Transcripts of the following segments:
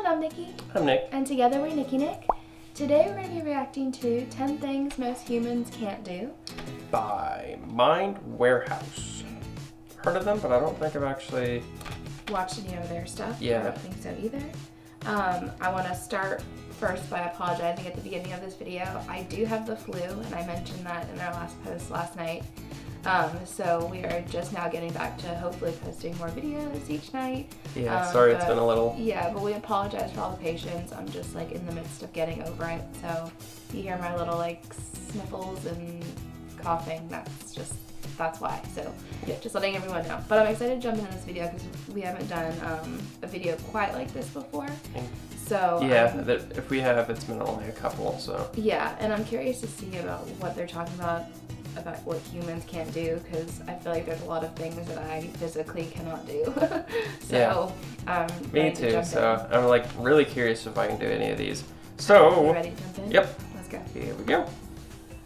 I'm Nikki. I'm Nick. And together we're Nikki Nick. Today we're going to be reacting to 10 Things Most Humans Can't Do By Mind Warehouse. Heard of them, but I don't think I've actually watched any of their stuff. Yeah. I don't think so either. I want to start first by apologizing at the beginning of this video. I do have the flu, and I mentioned that in our last post last night. So we are just now getting back to hopefully posting more videos each night. Yeah, sorry it's been a little. Yeah, but we apologize for all the patience. I'm just like in the midst of getting over it. So you hear my little like sniffles and coughing, that's why. So yeah, just letting everyone know. But I'm excited to jump into this video because we haven't done a video quite like this before. So yeah, if we have, it's been only a couple. So yeah, and I'm curious to see about what they're talking about what humans can't do, because I feel like there's a lot of things that I physically cannot do. So yeah. Me too. So I'm like really curious if I can do any of these. So you ready to jump in? Yep. Let's go. Here we go.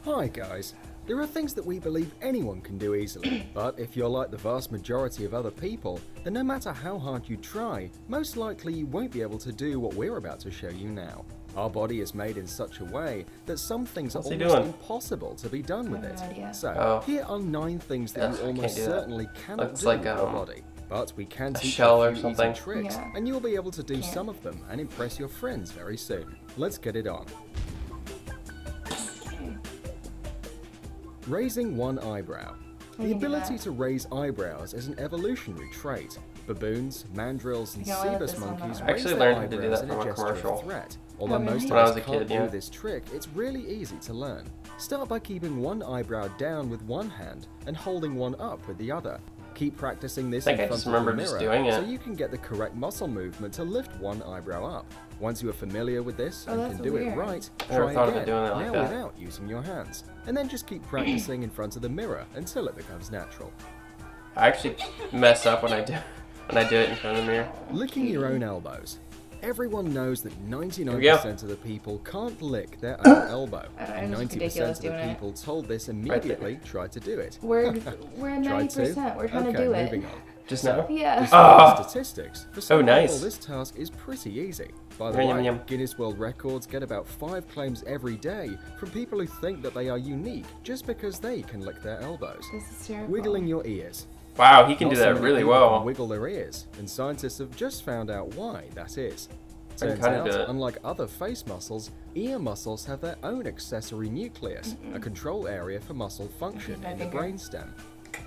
Hi guys. There are things that we believe anyone can do easily, but if you're like the vast majority of other people, then no matter how hard you try, most likely you won't be able to do what we're about to show you now. Our body is made in such a way that some things are almost impossible to be done with it. So, here are 9 things that you almost certainly cannot do with your body. But we can teach you a few easy tricks, and you'll be able to do some of them and impress your friends very soon. Let's get it on. Raising one eyebrow. The ability to raise eyebrows is an evolutionary trait. Baboons, mandrills, and Cebus monkeys raise their eyebrows in a gesture of threat. Although most of us can't do this trick, it's really easy to learn. Start by keeping one eyebrow down with one hand and holding one up with the other. Keep practicing this in front of the mirror so you can get the correct muscle movement to lift one eyebrow up. Once you are familiar with this and can do it right, try again, now without using your hands. And then just keep practicing in front of the mirror until it becomes natural. I actually mess up when I do it in front of the mirror. Licking your own elbows. Everyone knows that 99% of the people can't lick their own elbow, and 90% of the people told this immediately tried to do it. We're at 90%. We're trying to do it. Moving on. Just now? Yeah. Statistics. For some nice. people, this task is pretty easy. By the way, Guinness World Records get about 5 claims every day from people who think that they are unique just because they can lick their elbows. This is terrible. Wiggling your ears. Wow, he can do that really well. Wiggle their ears, and scientists have just found out why that is. Turns out, unlike other face muscles, ear muscles have their own accessory nucleus, a control area for muscle function in the brainstem.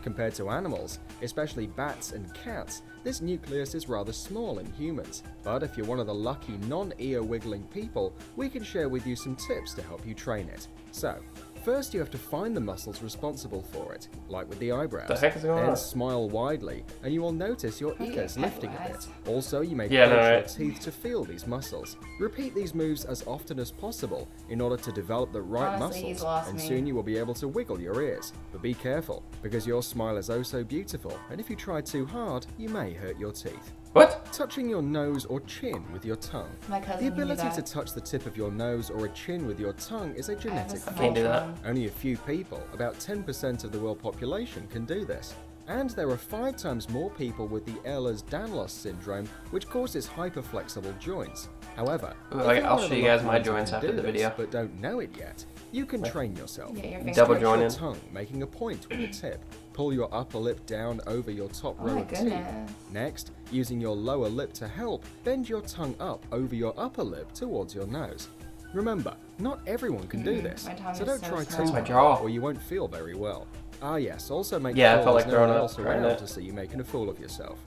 Compared to animals, especially bats and cats, this nucleus is rather small in humans. But if you're one of the lucky non-ear wiggling people, we can share with you some tips to help you train it. So, first you have to find the muscles responsible for it, like with the eyebrows. Then smile widely, and you will notice your ears lifting a bit. Also, you may clench your teeth to feel these muscles. Repeat these moves as often as possible in order to develop the right muscles, and soon you will be able to wiggle your ears. But be careful, because your smile is oh so beautiful, and if you try too hard, you may hurt your teeth. What? Touching your nose or chin with your tongue. The ability to touch the tip of your nose or a chin with your tongue is a genetic fault. Can't do that. Only a few people, about 10% of the world population, can do this. And there are 5 times more people with the Ehlers-Danlos syndrome, which causes hyperflexible joints. However, I'll show you guys my joints after the video. But don't know it yet, you can train yourself. Double join your tongue, making a point with the tip. Pull your upper lip down over your top row of teeth. Next, using your lower lip to help, bend your tongue up over your upper lip towards your nose. Remember, not everyone can do this, so don't try too hard or you won't feel very well. Ah yes, also make sure there's no one else around to see you making a fool of yourself.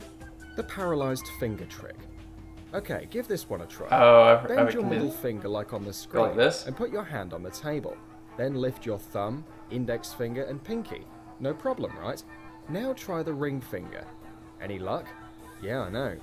The paralyzed finger trick. Okay, give this one a try. Bend your middle finger like on the screen and put your hand on the table. Then lift your thumb, index finger and pinky. No problem, right? Now try the ring finger. Any luck? Yeah, I know.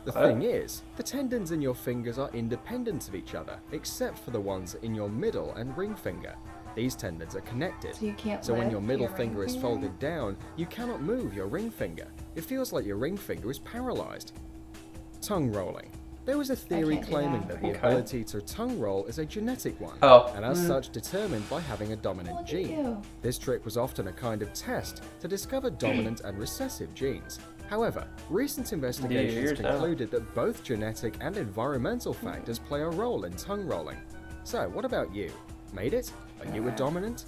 The thing is, the tendons in your fingers are independent of each other, except for the ones in your middle and ring finger. These tendons are connected, so when your middle finger is folded down, you cannot move your ring finger. It feels like your ring finger is paralyzed. Tongue rolling. There was a theory claiming that the ability to tongue roll is a genetic one, and as such determined by having a dominant gene. This trick was often a kind of test to discover dominant and recessive genes. However, recent investigations concluded that both genetic and environmental factors play a role in tongue rolling. So, what about you? Made it? Are you a dominant?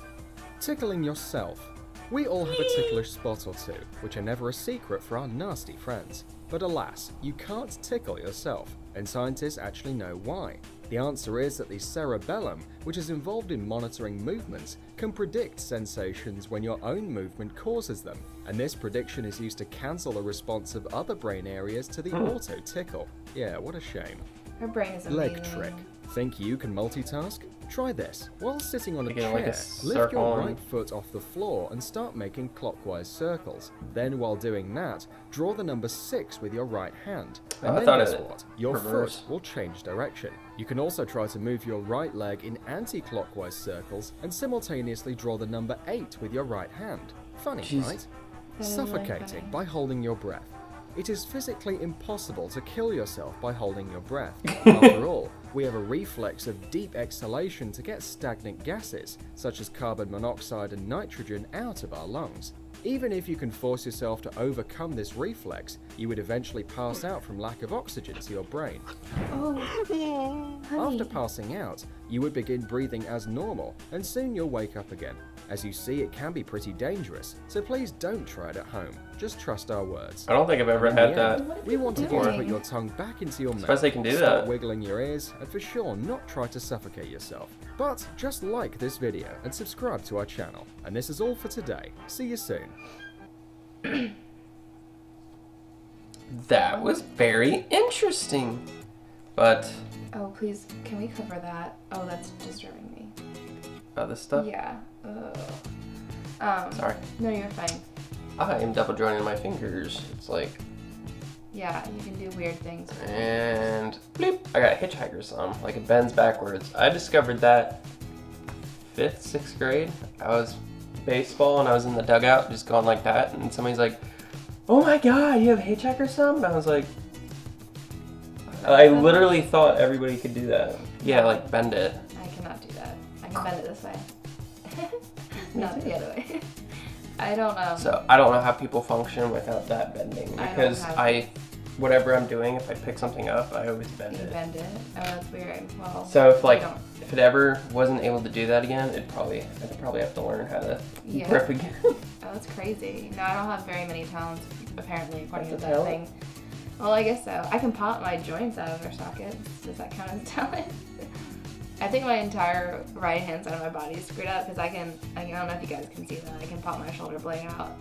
Tickling yourself. We all have a ticklish spot or two, which are never a secret for our nasty friends. But alas, you can't tickle yourself, and scientists actually know why. The answer is that the cerebellum, which is involved in monitoring movements, can predict sensations when your own movement causes them, and this prediction is used to cancel the response of other brain areas to the auto-tickle. Yeah, what a shame. Her brain is amazing. Leg trick. Think you can multitask? Try this. While sitting on a chair, like lift your right foot off the floor and start making clockwise circles. Then while doing that, draw the number 6 with your right hand. And then guess what? Your foot will change direction. You can also try to move your right leg in anti-clockwise circles and simultaneously draw the number 8 with your right hand. Funny, right? Suffocating by holding your breath. It is physically impossible to kill yourself by holding your breath. After all, we have a reflex of deep exhalation to get stagnant gases, such as carbon monoxide and nitrogen, out of our lungs. Even if you can force yourself to overcome this reflex, you would eventually pass out from lack of oxygen to your brain. Oh, After passing out, you would begin breathing as normal, and soon you'll wake up again. As you see, it can be pretty dangerous, so please don't try it at home. Just trust our words. I don't think I've ever had that. We wanted you to put your tongue back into your mouth, suppose they can do start that. wiggling your ears, and for sure not try to suffocate yourself. But just like this video and subscribe to our channel. And this is all for today. See you soon. That was very interesting. But oh, please, can we cover that? Oh, that's disturbing me. this stuff? Yeah. Sorry. No, you're fine. I am double joining my fingers. It's like, yeah, you can do weird things. and bloop, I got hitchhiker's thumb. Like it bends backwards. I discovered that 5th, 6th grade. I was baseball and I was in the dugout just going like that, and somebody's like, "Oh my God, you have hitchhiker's thumb?" And I was like, I literally thought everybody could do that. Yeah, like bend it. I cannot do that. I can bend it this way. Not the other way. I don't know. So I don't know how people function without that bending, because whatever I'm doing, if I pick something up, I always bend it. Bend it? Oh, that's weird. Well, so if it ever wasn't able to do that again, I'd probably have to learn how to grip again. Oh, that's crazy. No, I don't have very many talents, apparently, according to that thing. Well, I guess so. I can pop my joints out of their sockets. Does that count as a talent? I think my entire right hand side of my body is screwed up because I don't know if you guys can see that. I can pop my shoulder blade out.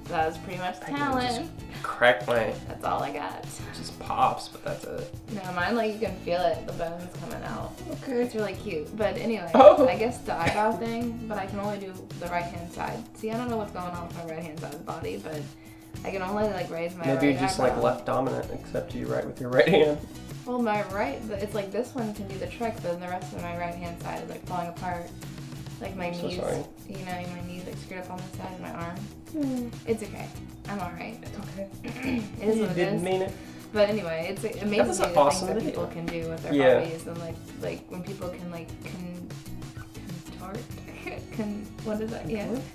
That was pretty much talent. Just crack my... That's all I got. It just pops, but that's it. No, mine, like, you can feel it. The bones coming out. Okay. It's really cute. But anyway, I guess the eyebrow thing, but I can only do the right-hand side. See, I don't know what's going on with my right-hand side of the body, but I can only, like, raise my right eyebrow. Maybe you're just, like, left dominant, except you write with your right hand. Well, my right, it's like this one can do the trick, but then the rest of my right-hand side is, like, falling apart. Like, my knees, you know, my knees, like, screwed up on this side of my arm. It's okay. I'm alright. It's okay. It is what it is. You didn't mean it. But anyway, it's amazing the things that people can do with their bodies, and like when people can like contort, what is that?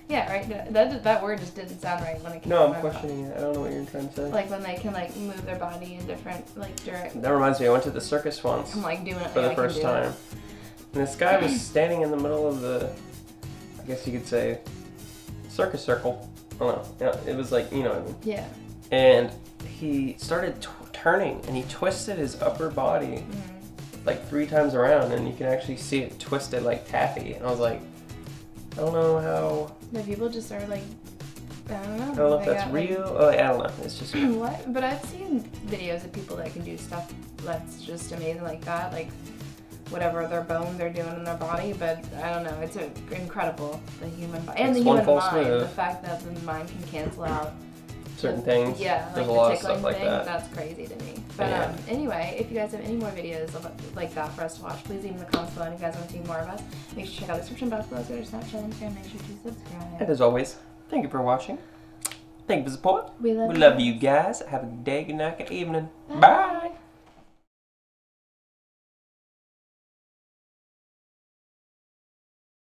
Yeah, right. That word just didn't sound right when it came. No, I'm questioning it. I don't know what you're trying to say. Like when they can like move their body in different like directions. That reminds me, I went to the circus once. I'm like doing it for the first time, and this guy was standing in the middle of the, I guess you could say, circus circle. I don't know. Yeah, it was like, you know what I mean. Yeah. And he started turning, and he twisted his upper body like 3 times around, and you can actually see it twisted like taffy. And I was like, I don't know how. The people just are like, I don't know. I don't know if that's real. Oh, I don't know. It's just what? But I've seen videos of people that can do stuff that's just amazing like that, like whatever their bones are doing in their body. But I don't know. It's incredible, the human body and the human mind. The fact that the mind can cancel out certain things. Yeah, there's like a lot of stuff like that. That's crazy to me. But anyway, if you guys have any more videos like that for us to watch, please leave in the comments below. And if you guys want to see more of us, make sure to check out the description box below. Go to Snapchat and Instagram. Make sure to subscribe. And as always, thank you for watching. Thank you for the support. We love you guys. Have a good day, good night, good evening. Bye.